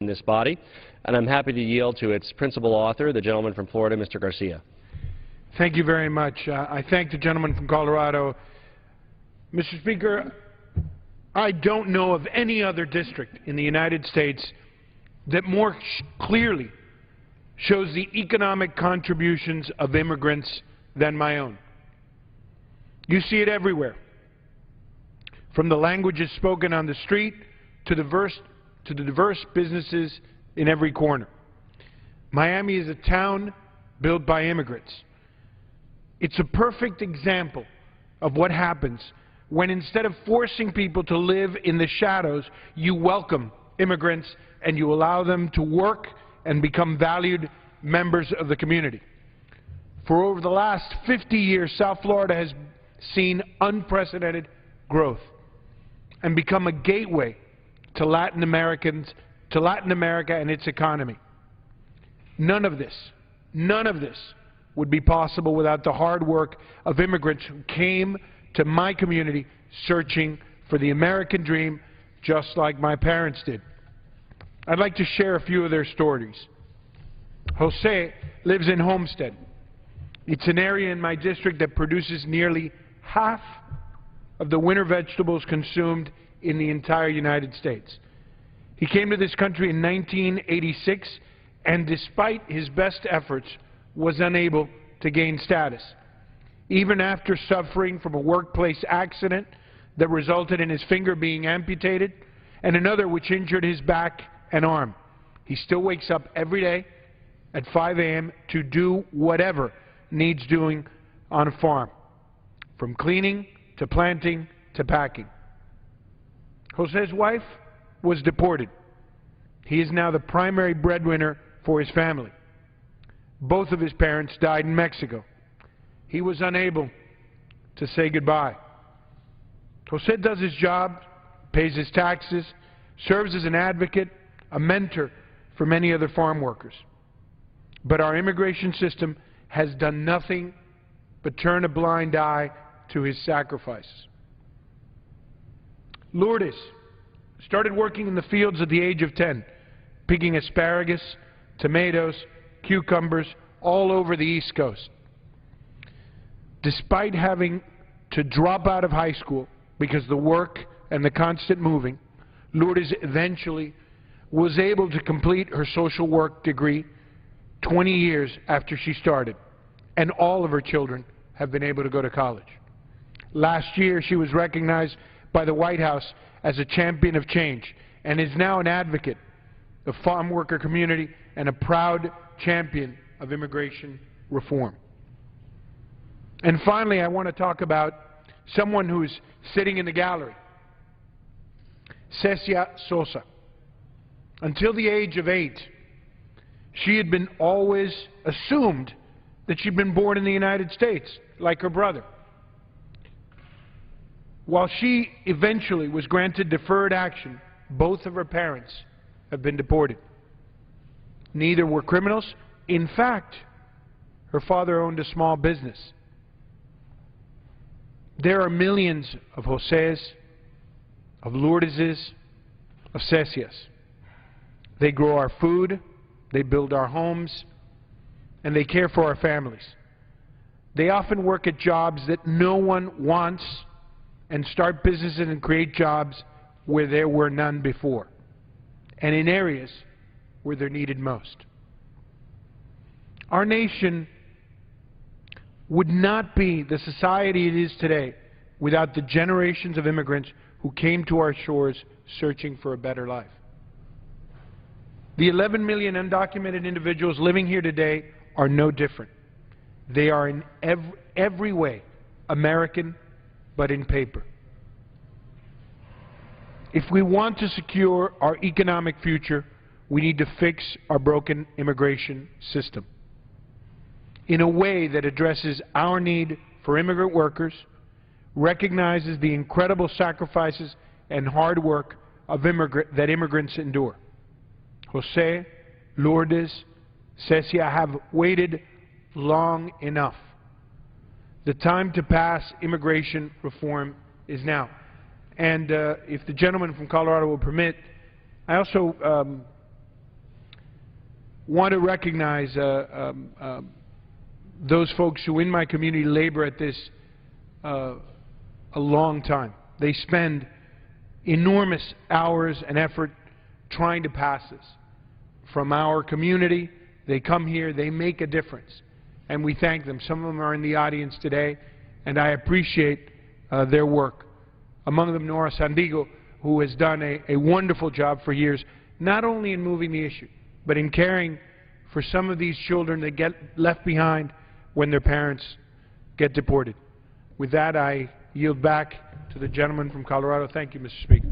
in this body, and I'm happy to yield to its principal author, the gentleman from Florida, Mr. Garcia. Thank you very much. I thank the gentleman from Colorado. Mr. Speaker, I don't know of any other district in the United States that more clearly shows the economic contributions of immigrants than my own. You see it everywhere, from the languages spoken on the street to the diverse businesses in every corner. Miami is a town built by immigrants. It's a perfect example of what happens when, instead of forcing people to live in the shadows, you welcome immigrants and you allow them to work and become valued members of the community. For over the last 50 years, South Florida has seen unprecedented growth and become a gateway to Latin America and its economy. None of this would be possible without the hard work of immigrants who came to my community searching for the American dream, just like my parents did. I'd like to share a few of their stories. Jose lives in Homestead. It's an area in my district that produces nearly half of the winter vegetables consumed in the entire United States. He came to this country in 1986, and despite his best efforts, was unable to gain status. Even after suffering from a workplace accident that resulted in his finger being amputated and another which injured his back and arm, he still wakes up every day at 5 a.m. to do whatever needs doing on a farm, from cleaning to planting to packing. Jose's wife was deported. He is now the primary breadwinner for his family. Both of his parents died in Mexico. He was unable to say goodbye. Jose does his job, pays his taxes, serves as an advocate, a mentor for many other farm workers. But our immigration system has done nothing but turn a blind eye to his sacrifices. Lourdes started working in the fields at the age of 10, picking asparagus, tomatoes, cucumbers all over the East Coast. Despite having to drop out of high school because of the work and the constant moving, Lourdes eventually was able to complete her social work degree 20 years after she started, and all of her children have been able to go to college. Last year, she was recognized by the White House as a champion of change and is now an advocate of the farm worker community and a proud champion of immigration reform. And finally, I want to talk about someone who's sitting in the gallery, Cecia Sosa. Until the age of 8, she had been always assumed that she'd been born in the United States, like her brother. While she eventually was granted deferred action, both of her parents have been deported. Neither were criminals. In fact, her father owned a small business. There are millions of Jose's, of Lourdes's, of Cecias. They grow our food, they build our homes, and they care for our families. They often work at jobs that no one wants and start businesses and create jobs where there were none before, and in areas where they're needed most. Our nation would not be the society it is today without the generations of immigrants who came to our shores searching for a better life. The 11 million undocumented individuals living here today are no different. They are in every way American, but in paper. If we want to secure our economic future, we need to fix our broken immigration system in a way that addresses our need for immigrant workers, recognizes the incredible sacrifices and hard work of that immigrants endure. Jose, Lourdes, Cecia have waited long enough. The time to pass immigration reform is now. And if the gentleman from Colorado will permit, I also want to recognize those folks who in my community labor at this a long time. They spend enormous hours and effort trying to pass this. From our community, they come here, they make a difference, and we thank them. Some of them are in the audience today, and I appreciate their work. Among them, Nora Sandigo, who has done a wonderful job for years, not only in moving the issue, but in caring for some of these children that get left behind when their parents get deported. With that, I yield back to the gentleman from Colorado. Thank you, Mr. Speaker.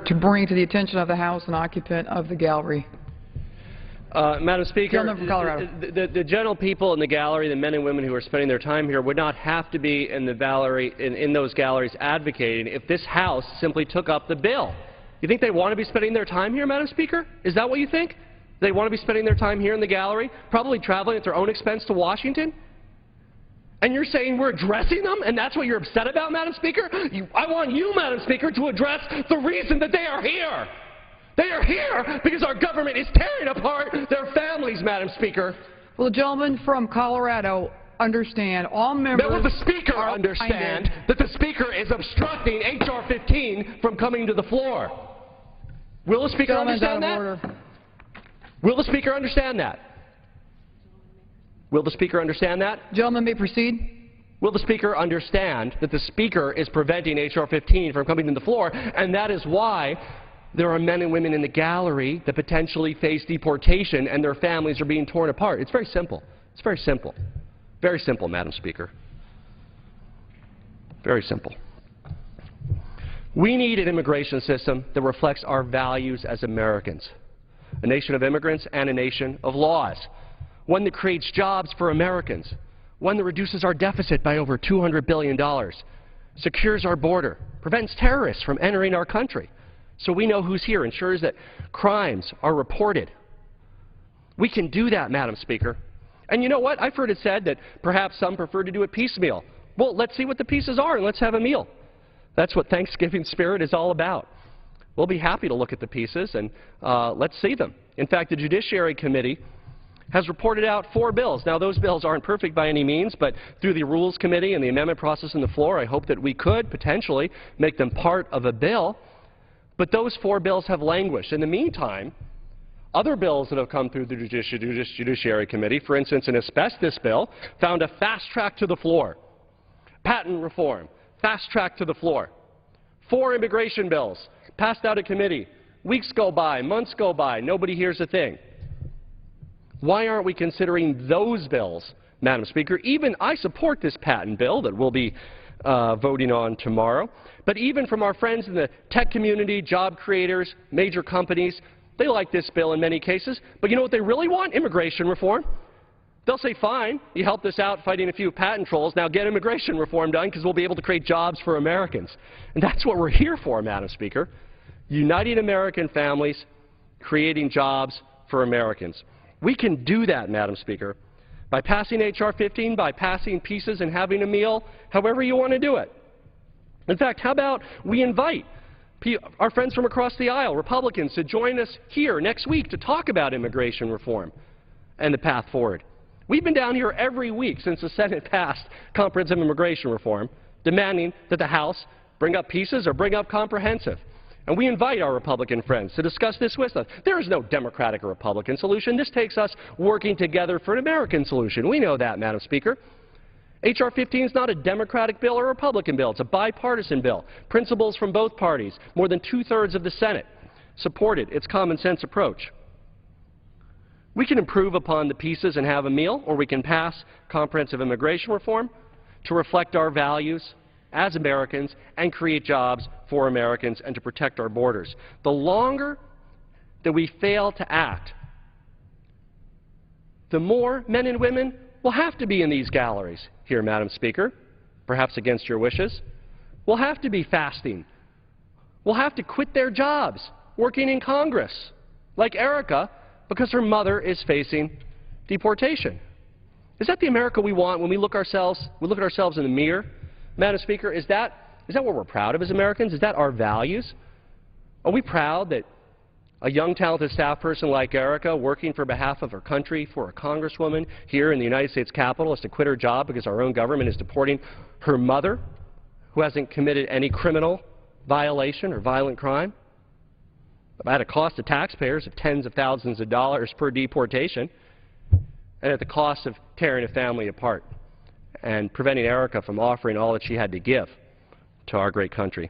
To bring to the attention of the House an occupant of the gallery. Madam Speaker, Gentleman from Colorado. the gentle people in the gallery, the men and women who are spending their time here, would not have to be in the gallery, in those galleries advocating if this House simply took up the bill. You think they want to be spending their time here, Madam Speaker? Is that what you think? They want to be spending their time here in the gallery, probably traveling at their own expense to Washington? And you're saying we're addressing them, and that's what you're upset about, Madam Speaker? I want you, Madam Speaker, to address the reason that they are here. They are here because our government is tearing apart their families, Madam Speaker. Will the gentleman from Colorado understand all members... Will the Speaker understand that the Speaker is obstructing H.R. 15 from coming to the floor? Will the Speaker understand that? Will the Speaker understand that? Will the Speaker understand that? Gentleman may proceed. Will the Speaker understand that the Speaker is preventing H.R. 15 from coming to the floor, and that is why there are men and women in the gallery that potentially face deportation and their families are being torn apart? It's very simple. It's very simple. Very simple, Madam Speaker. Very simple. We need an immigration system that reflects our values as Americans, a nation of immigrants and a nation of laws, one that creates jobs for Americans, one that reduces our deficit by over $200 billion, secures our border, prevents terrorists from entering our country, so we know who's here, ensures that crimes are reported. We can do that, Madam Speaker. And you know what? I've heard it said that perhaps some prefer to do it piecemeal. Well, let's see what the pieces are and let's have a meal. That's what Thanksgiving spirit is all about. We'll be happy to look at the pieces and let's see them. In fact, the Judiciary Committee has reported out 4 bills. Now, those bills aren't perfect by any means, but through the Rules Committee and the amendment process on the floor, I hope that we could potentially make them part of a bill. But those 4 bills have languished. In the meantime, other bills that have come through the Judiciary Committee, for instance, an asbestos bill, found a fast track to the floor. Patent reform, fast track to the floor. 4 immigration bills passed out of committee. Weeks go by, months go by, nobody hears a thing. Why aren't we considering those bills, Madam Speaker? Even I support this patent bill that we'll be voting on tomorrow. But even from our friends in the tech community, job creators, major companies, they like this bill in many cases. But you know what they really want? Immigration reform. They'll say, fine, you helped us out fighting a few patent trolls, now get immigration reform done because we'll be able to create jobs for Americans. And that's what we're here for, Madam Speaker. Uniting American families, creating jobs for Americans. We can do that, Madam Speaker, by passing H.R. 15, by passing pieces and having a meal, however you want to do it. In fact, how about we invite our friends from across the aisle, Republicans, to join us here next week to talk about immigration reform and the path forward. We've been down here every week since the Senate passed comprehensive immigration reform, demanding that the House bring up pieces or bring up comprehensive. And we invite our Republican friends to discuss this with us. There is no Democratic or Republican solution. This takes us working together for an American solution. We know that, Madam Speaker. H.R. 15 is not a Democratic bill or a Republican bill. It's a bipartisan bill. Principals from both parties, more than 2/3 of the Senate, supported its common sense approach. We can improve upon the pieces and have a meal, or we can pass comprehensive immigration reform to reflect our values as Americans and create jobs for Americans and to protect our borders. The longer that we fail to act, the more men and women will have to be in these galleries here, Madam Speaker, perhaps against your wishes. Will have to be fasting. Will have to quit their jobs working in Congress, like Erica, because her mother is facing deportation. Is that the America we want when we look at ourselves in the mirror? Madam Speaker, is that what we're proud of as Americans? Is that our values? Are we proud that A young, talented staff person like Erica, working for behalf of her country for a congresswoman here in the United States Capitol, has to quit her job because our own government is deporting her mother, who hasn't committed any criminal violation or violent crime, at a cost to taxpayers of tens of thousands of dollars per deportation, and at the cost of tearing a family apart and preventing Erica from offering all that she had to give to our great country.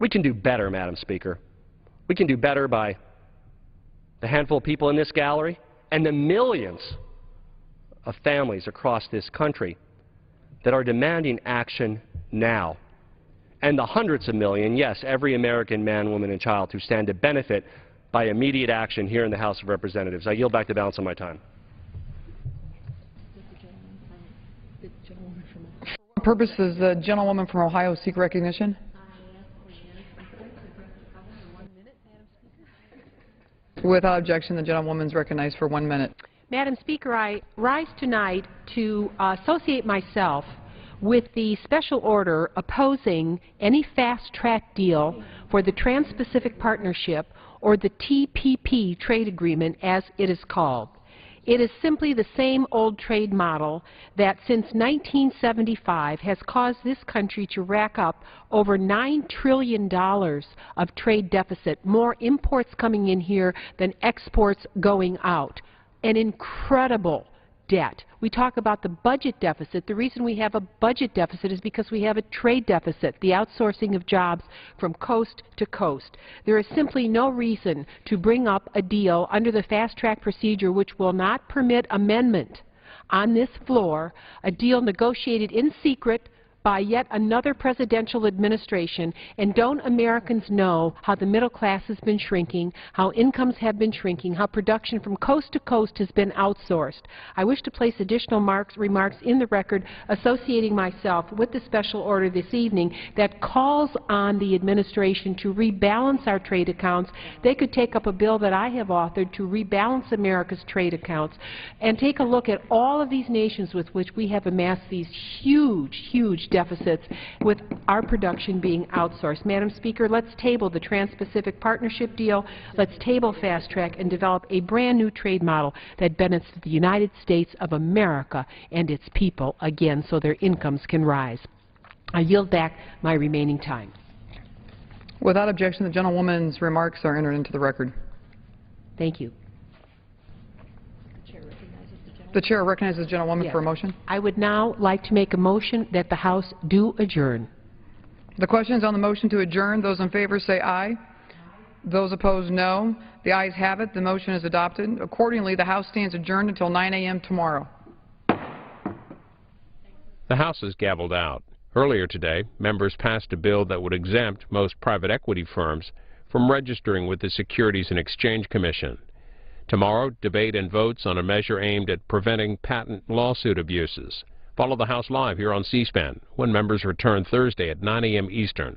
We can do better, Madam Speaker. We can do better by the handful of people in this gallery and the millions of families across this country that are demanding action now, and the hundreds of millions, yes, every American man, woman, and child who stand to benefit by immediate action here in the House of Representatives. I yield back the balance of my time. For what purpose does the gentlewoman from Ohio seek recognition? Without objection, the gentlewoman is recognized for 1 minute. Madam Speaker, I rise tonight to associate myself with the special order opposing any fast-track deal for the Trans-Pacific Partnership, or the TPP trade agreement as it is called. It is simply the same old trade model that since 1975 has caused this country to rack up over $9 trillion of trade deficit, more imports coming in here than exports going out. An incredible debt. We talk about the budget deficit. The reason we have a budget deficit is because we have a trade deficit, the outsourcing of jobs from coast to coast. There is simply no reason to bring up a deal under the fast-track procedure which will not permit amendment on this floor, a deal negotiated in secret by yet another presidential administration. And don't Americans know how the middle class has been shrinking, how incomes have been shrinking, how production from coast to coast has been outsourced? I wish to place additional remarks in the record associating myself with the special order this evening that calls on the administration to rebalance our trade accounts. They could take up a bill that I have authored to rebalance America's trade accounts and take a look at all of these nations with which we have amassed these huge, huge deficits, with our production being outsourced. Madam Speaker, let's table the Trans-Pacific Partnership deal, let's table Fast Track, and develop a brand new trade model that benefits the United States of America and its people again so their incomes can rise. I yield back my remaining time. Without objection, the gentlewoman's remarks are entered into the record. Thank you. The chair recognizes the gentlewoman for a motion. I would now like to make a motion that the House do adjourn. The question is on the motion to adjourn. Those in favor say aye. Those opposed, no. The ayes have it. The motion is adopted. Accordingly, the House stands adjourned until 9 a.m. tomorrow. The House is gavelled out. Earlier today, members passed a bill that would exempt most private equity firms from registering with the Securities and Exchange Commission. Tomorrow, debate and votes on a measure aimed at preventing patent lawsuit abuses. Follow the House live here on C-SPAN when members return Thursday at 9 a.m. Eastern.